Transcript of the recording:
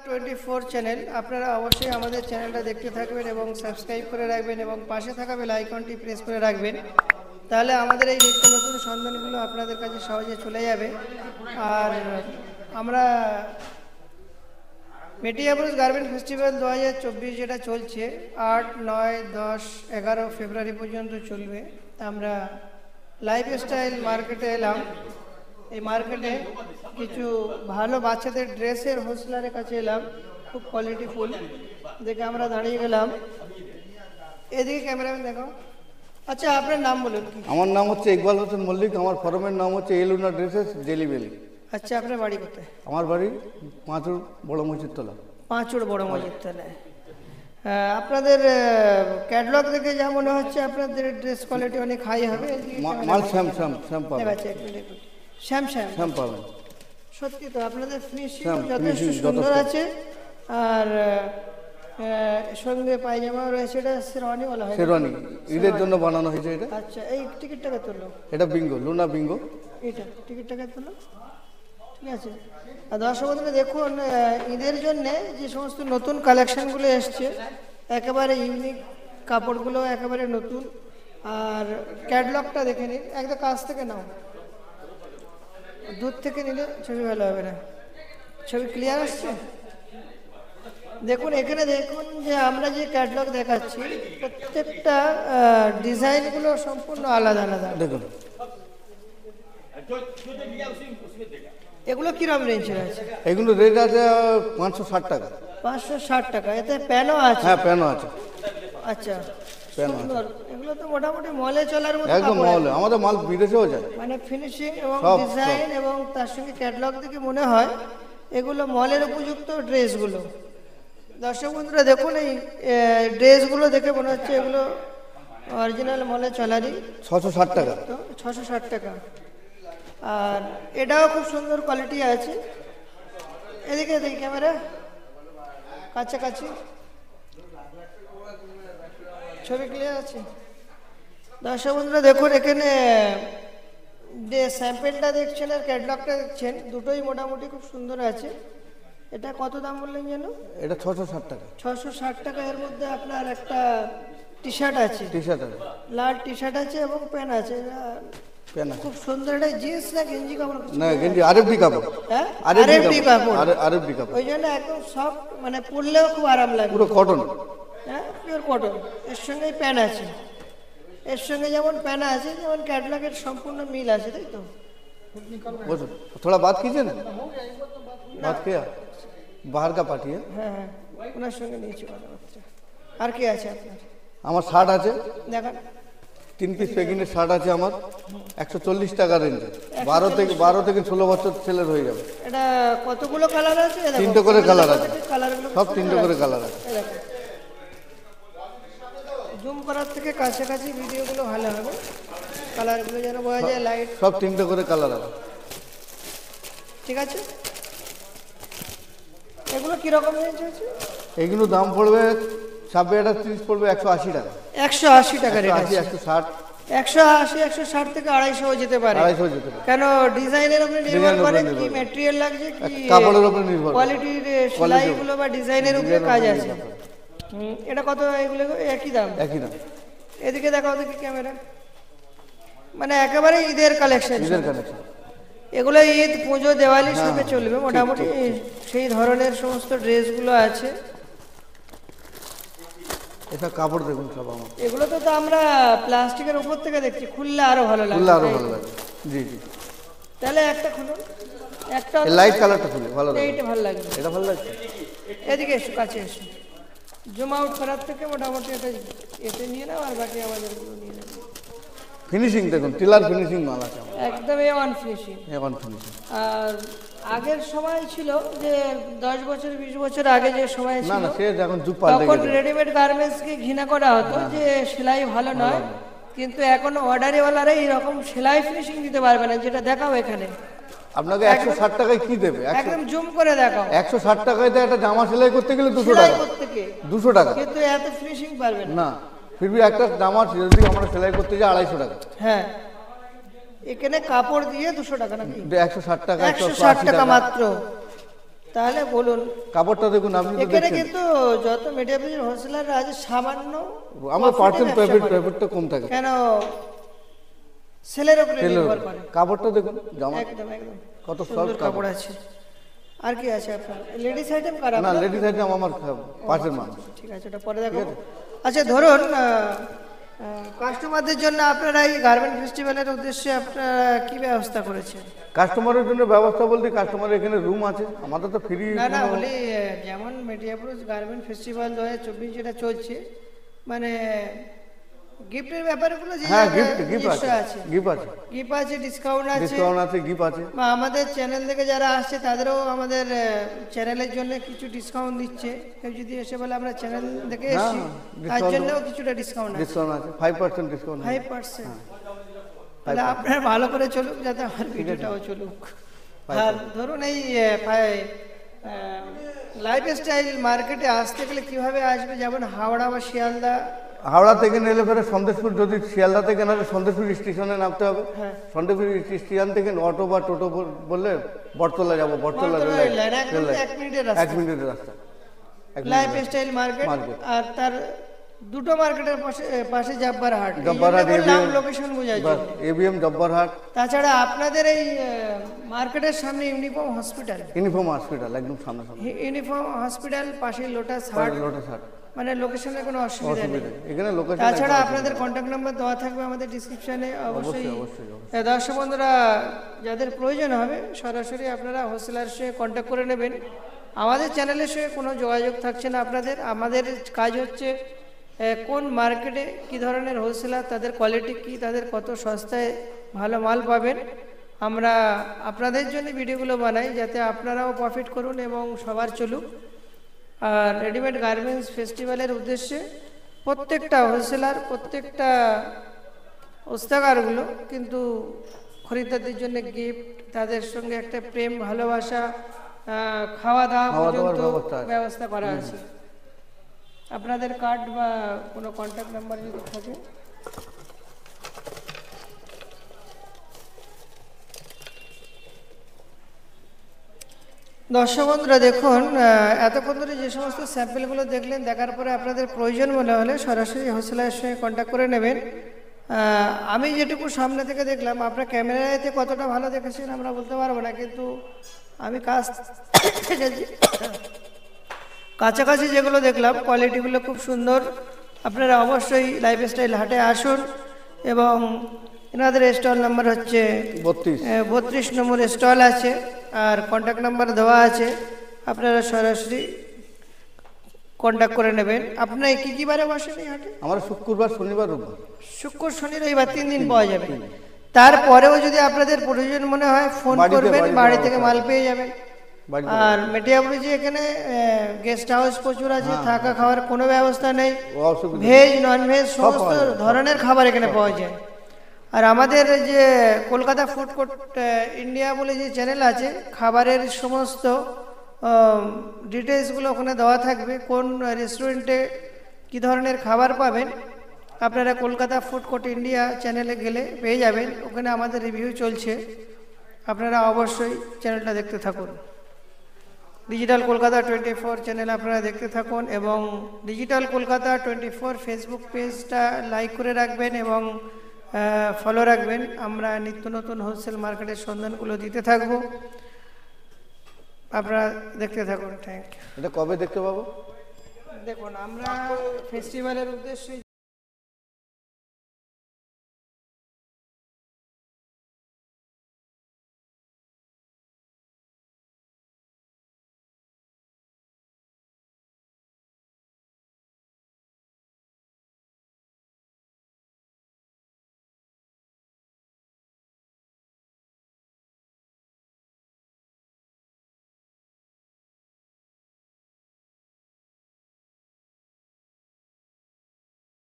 24 channel, আপনারা অবশ্যই আমাদের চ্যানেলটা দেখতে থাকবেন এবং সাবস্ক্রাইব করে রাখবেন এবং পাশে থাকা বেল আইকনটি প্রেস করে রাখবেন। তাহলে আমাদের এই নিত্য নতুন সন্ধানগুলো আপনাদের কাছে সহজে চলে যাবে। আর আমরা মেটিয়াবুরুজ গার্মেন্ট ফেস্টিভ্যাল 2024 যেটা চলছে 8, 9, 10, 11 ফেব্রুয়ারি পর্যন্ত চলবে। আমরা লাইফস্টাইল মার্কেটে এলাম। এই মার্কেটে কিছু ভালো বাচ্চাদের ড্রেসের হোলসেলারের কাছে এলাম, খুব কোয়ালিটিফুল দেখে আমরা দাঁড়িয়ে গেলাম। এদিকে ক্যামেরাম্যান দেখো। আচ্ছা, আপনার নাম বলুন কি? আমার নাম হচ্ছে ইকবাল হোসেন মল্লিক। আমার ফরমের নাম হচ্ছে এলুনা ড্রেসেস ডেলি বেলি। আচ্ছা, আপনার বাড়ি কোথায়? আমার বাড়ি পাঁচুর বড় মসজিদতলা। পাঁচুর বড় মসজিদতলায়। আপনাদের ক্যাটালগ দেখে যা মনে হচ্ছে আপনাদের ড্রেস কোয়ালিটি অনেক হাই হবে। মাল শ্যাম শ্যাম শ্যাম পাবেন। শ্যাম শ্যাম শ্যাম পাবেন। সত্যি তো আপনাদের ফিনিশিং যথেষ্ট সুন্দর আছে। আর সঙ্গে পায়জামাও রয়েছে। এটা শেরওয়ানি বলা হয়? শেরওয়ানি ঈদের জন্য বানানো হয়েছে এটা। আচ্ছা, এই টিকিটটাকে তুললো? এটা বিঙ্গো, লুনা বিঙ্গো। এটা টিকিটটাকে তুলো, ঠিক আছে। আর দর্শক বন্ধুরা দেখুন, ঈদের জন্যে যে সমস্ত নতুন কালেকশানগুলো এসছে, একেবারে ইউনিক কাপড়গুলো, একেবারে নতুন। আর ক্যাটলগটা দেখে নিন, একদম কাছ থেকে নাও, দূর থেকে নিলে ছবি ভালো হবে না। ছবি ক্লিয়ার আসছে? দেখুন এখানে, দেখুন যে আমরা যে ক্যাটলগ দেখাচ্ছি প্রত্যেকটা ডিজাইনগুলো সম্পূর্ণ আলাদা আলাদা। দেখুন এগুলো কিরকম রেঞ্জের আছে? এগুলো রেট আছে 560 টাকা। 560 টাকা। এতে প্যানও আছে? হ্যাঁ, প্যানও আছে। আচ্ছা, প্যান আছে। সুন্দর। এগুলো তো মোটামুটি মলে চলার মতো একদম মলে। আমাদের মাল বিদেশেও যায়। মানে ফিনিশিং এবং ডিজাইন এবং তার সঙ্গে ক্যাটালগ দেখে মনে হয় এগুলো মলের উপযুক্ত ড্রেসগুলো। দর্শক বন্ধুরা দেখুন, এই ড্রেসগুলো দেখে মনে হচ্ছে এগুলো অরিজিনাল মলে চলারই। 660 টাকা। তো 660 টাকা। আর এটাও খুব সুন্দর কোয়ালিটি আছে। এদিকে দেখি ক্যামেরা, কাছাকাছি ছবি ক্লিয়ার আছে? দর্শক বন্ধুরা দেখুন, এখানে যে স্যাম্পেলটা দেখছেন আর ক্যাটলগটা দেখছেন, দুটোই মোটামুটি খুব সুন্দর আছে। এটা কত দাম বললেন যেন? এটা 660 টাকা। 660 টাকা। এর মধ্যে আপনার একটা টি শার্ট আছে, লাল টি শার্ট আছে এবং প্যান্ট আছে। খুব সুন্দর। এটা জিন্স না গেঞ্জি কাপড়? না, গেঞ্জি আরবি কাপড়। হ্যাঁ, আরবি কাপড়। আরবি কাপড়। ওই জন্য একদম সফট, মানে পরলেও খুব আরাম লাগে। পুরো কটন। হ্যাঁ, পিওর কটন। এর সঙ্গে প্যান্ট আছে। এর সঙ্গে যেমন প্যান্ট আছে, যেমন ক্যাটলগের সম্পূর্ণ মিল আছে, তাই তো? थोड़ा बात कीजिए ना। बात किया बाहर का पार्टी है। হ্যাঁ হ্যাঁ, ওনার সঙ্গে নিয়েছি কথাবার্তা। আর কি আছে আপনার? আমার শার্ট আছে, দেখান। 3 পিস প্যাকিংয়ের শার্ট আছে আমার, 140 টাকা রেঞ্জে। 12 থেকে 16 বছর ছেলের হয়ে যাবে। এটা কতগুলো কালার আছে? 3টে করে কালার আছে। কালারগুলো সব 3টে করে কালার আছে। জুম করার থেকে কাছাকাছি ভিডিওগুলো ভালো হবে, কালারগুলো যেন বোঝা যায়। লাইট সব 3টে করে কালার আছে। ঠিক আছে। এগুলো কিরকম রেঞ্জ আছে? এগুলো দাম পড়বে 90-30 পড়বে 180 টাকা। 180 টাকা রেট আছে। 160 160 থেকে 250 যেতে পারে। 250 যেতে পারে। কেন? ডিজাইনের উপরে নির্ভর করে, কি ম্যাটেরিয়াল লাগছে, কি কাপড়ের উপরে নির্ভর, কোয়ালিটির সেলাইগুলো বা ডিজাইনের উপরে কাজ আছে। এটা কত? এগুলো একই দাম? একই দাম। এদিকে দেখাও, দেখি ক্যামেরা। মানে একেবারে ঈদের কালেকশন। ঈদের কালেকশন এগুলো ঈদ, পুজো, দেওয়ালির সঙ্গে চলবে মোটামুটি। সেই ধরনের সমস্ত ড্রেসগুলো আছে। এটা কাপড় দেখুন সব আমার। এগুলো তো আমরা প্লাস্টিকের উপর থেকে দেখছি, খুললে আরো ভালো লাগে। খুললে আরো ভালো লাগে। জি জি। তাহলে একটা খুলুন, একটা লাইট কালারটা খুলে ভালো লাগে। এইটা ভালো লাগবে। এটা ভালো লাগছে। এদিকে এসো, কাছে এসো। জুম আউট করার থেকে মোটামুটি এটা এতে নিয়ে নাও, আর বাকি আমাদেরগুলো নিয়ে নাও। ফিনিশিং দেখুন, টিলার ফিনিশিং মাল আছে একদম A1 ফিনিশিং। A1 finishing. আর আগের সময় ছিল যে 10 বছর 20 বছর আগে যে সময় ছিল, না না, সে এখন যুগ পাল্টে গেছে। তখন রেডিমেড গার্মেন্টস কে ঘৃণা করা হতো যে সেলাই ভালো নয়। কিন্তু এখন অর্ডারিওয়ালারা এইরকম সেলাই ফিনিশিং দিতে পারবে না, যেটা দেখাও এখানে। আপনাকে 160 টাকায় কি দেবে? একদম জুম করে দেখাও। 160 টাকায় তো একটা জামা সেলাই করতে গেলে 200 টাকা। 200 টাকা। কিন্তু এত ফিনিশিং পারবে না। না, ফির ভি একটা জামা যদি আমরা সেলাই করতে যাই 250 টাকা। হ্যাঁ, এখানে কাপড় দিয়ে 200 টাকা নাকি? 160 টাকা, 160 টাকা মাত্র। তাহলে বলুন, কাপড়টা দেখুন, আপনি তো এখানে দেখছেন কিন্তু যত মেটিয়াবুজের হোলসেলাররা আছে সামান্য আমার profit এ পার্সেন্ট ব্যবসা করে। প্রফিটটা কম থাকে। কেন সেলের উপরে তেলের নির্ভর উপর। করে। কাপড়টা দেখুন, জামা একদম একদম কত সুন্দর সফট কাপড় আছে। আর কি আছে আপনার? লেডিস আইটেম কার না, আপনার? লেডিস আইটেম আমার পাশের মাল। ঠিক আছে, ওটা পরে দেখাবো। আচ্ছা ধরুন কাস্টমারদের জন্য আপনারা এই গার্মেন্ট ফেস্টিভ্যালের উদ্দেশ্যে আপনারা কি ব্যবস্থা করেছেন? কাস্টমারের জন্য ব্যবস্থা বলতে কাস্টমারের এখানে রুম আছে, আমাদের তো ফ্রি। না না, বলি যেমন মেটিয়াপুরুষ গার্মেন্ট ফেস্টিভ্যাল 2024 যেটা চলছে, মানে গিফটের ব্যাপারগুলো যে হ্যাঁ, গিফট নিজস্ব আছে, গিফট আছে, গিফট আছে, ডিসকাউন্ট আছে, ডিসকাউন্ট আছে, গিফট আছে। বা আমাদের চ্যানেল থেকে যারা আসছে তাদেরও আমাদের চ্যানেলের জন্য কিছু ডিসকাউন্ট দিচ্ছে। কেউ যদি এসে বলে আমরা চ্যানেল থেকে এসেছি, তার discount জন্যও কিছুটা ডিসকাউন্ট আছে, ডিসকাউন্ট আছে, 5% ডিসকাউন্ট। 5%। তাহলে আপনার ভালো করে চলুক, যাতে আমার ভিডিওটাও চলুক। আর ধরুন এই লাইফস্টাইল মার্কেটে আসতে গেলে কিভাবে আসবে? যেমন হাওড়া বা শিয়ালদা। হাওড়া থেকে নিলে পরে সন্দেশপুর, যদি শিয়ালদা থেকে নাহলে সন্দেশপুর স্টেশনে নামতে হবে। হ্যাঁ। সন্দেশপুর স্টেশন থেকে অটো বা টোটো বললে বটতলা যাবো, বটতলা বটতলা রেল রেল লাইন, একদম লাইন। 1 মিনিটের রাস্তা। 1 মিনিটের রাস্তা। লাইফস্টাইল মার্কেট, আর তার দুটো মার্কেটের পাশে জব্বারহাট। জব্বারহাট, লোকেশন বোঝার জন্য। এবিএম জব্বারহাট। তাছাড়া আপনাদের এই মার্কেটের সামনে ইউনিফর্ম হসপিটাল, ইউনিফর্ম হসপিটাল একদম সামনে। ইউনিফর্ম হসপিটাল পাশে লোটাস হাট, লোটাস হাট। মানে লোকেশনের কোনো অসুবিধা নেই। এখানে লোকেশন। তাছাড়া আপনাদের কন্ট্যাক্ট নাম্বার দেওয়া থাকবে আমাদের ডিসক্রিপশনে। অবশ্যই দর্শক বন্ধুরা যাদের প্রয়োজন হবে সরাসরি আপনারা হোলসেলারের সঙ্গে কন্ট্যাক্ট করে নেবেন। আমাদের চ্যানেলের সঙ্গে কোনো যোগাযোগ থাকছে না আপনাদের। আমাদের কাজ হচ্ছে কোন মার্কেটে কী ধরনের হোলসেলার, তাদের কোয়ালিটি কী, তাদের কত সস্তায় ভালো মাল পাবেন, আমরা আপনাদের জন্য ভিডিওগুলো বানাই যাতে আপনারাও প্রফিট করুন এবং সবার চলুক। আর রেডিমেড গার্মেন্টস ফেস্টিভ্যালের উদ্দেশ্যে প্রত্যেকটা হোলসেলার, প্রত্যেকটা ওস্তাকারগুলো কিন্তু খরিদ্দারদের জন্য গিফট, তাদের সঙ্গে একটা প্রেম ভালোবাসা, খাওয়া দাওয়া পর্যন্ত ব্যবস্থা করা আছে। আপনাদের কার্ড বা কোনো কন্ট্যাক্ট নাম্বার যদি থাকে। দর্শক বন্ধুরা দেখুন, এতক্ষণ ধরে যে সমস্ত স্যাম্পেলগুলো দেখলেন, দেখার পরে আপনাদের প্রয়োজন মনে হলে সরাসরি হোলসেলারের সঙ্গে কন্ট্যাক্ট করে নেবেন। আমি যেটুকু সামনে থেকে দেখলাম, আপনার ক্যামেরাতে কতটা ভালো দেখেছেন আমরা বলতে পারবো না, কিন্তু আমি কাছাকাছি যেগুলো দেখলাম কোয়ালিটিগুলো খুব সুন্দর। আপনারা অবশ্যই লাইফস্টাইল হাটে আসুন এবং এনাদের স্টল নাম্বার হচ্ছে 32 নম্বর স্টল আছে, আর কন্ট্যাক্ট নাম্বার দেওয়া আছে। আপনারা সরাসরি কন্ট্যাক্ট করে নেবেন। আপনারা কি বারে বসেন এই হাটে? আমার শুক্রবার, শনিবার, রবিবার। শুক্র, শনি, রবিবার 3 দিন পাওয়া যাবে। তারপরেও যদি আপনাদের প্রয়োজন মনে হয় ফোন করবেন, বাড়ি থেকে মাল পেয়ে যাবেন। আর মেটিয়াপুরে এখানে গেস্ট হাউস প্রচুর আছে, থাকা খাওয়ার কোনো ব্যবস্থা নেই। ভেজ নন ভেজ সমস্ত ধরনের খাবার এখানে পাওয়া যায়। আর আমাদের যে কলকাতা ফুড কোর্ট ইন্ডিয়া বলে যে চ্যানেল আছে, খাবারের সমস্ত ডিটেলসগুলো ওখানে দেওয়া থাকবে। কোন রেস্টুরেন্টে কী ধরনের খাবার পাবেন আপনারা কলকাতা ফুড কোর্ট ইন্ডিয়া চ্যানেলে গেলে পেয়ে যাবেন। ওখানে আমাদের রিভিউ চলছে, আপনারা অবশ্যই চ্যানেলটা দেখতে থাকুন। ডিজিটাল কলকাতা 24 চ্যানেল আপনারা দেখতে থাকুন এবং ডিজিটাল কলকাতা 24 ফেসবুক পেজটা লাইক করে রাখবেন এবং ফলো রাখবেন। আমরা নিত্য নতুন হোলসেল মার্কেটের সন্ধানগুলো দিতে থাকবো, আপনারা দেখতে থাকুন। Thank you. এটা কবে দেখতে পাবো? দেখুন, আমরা ফেস্টিভ্যালের উদ্দেশ্যে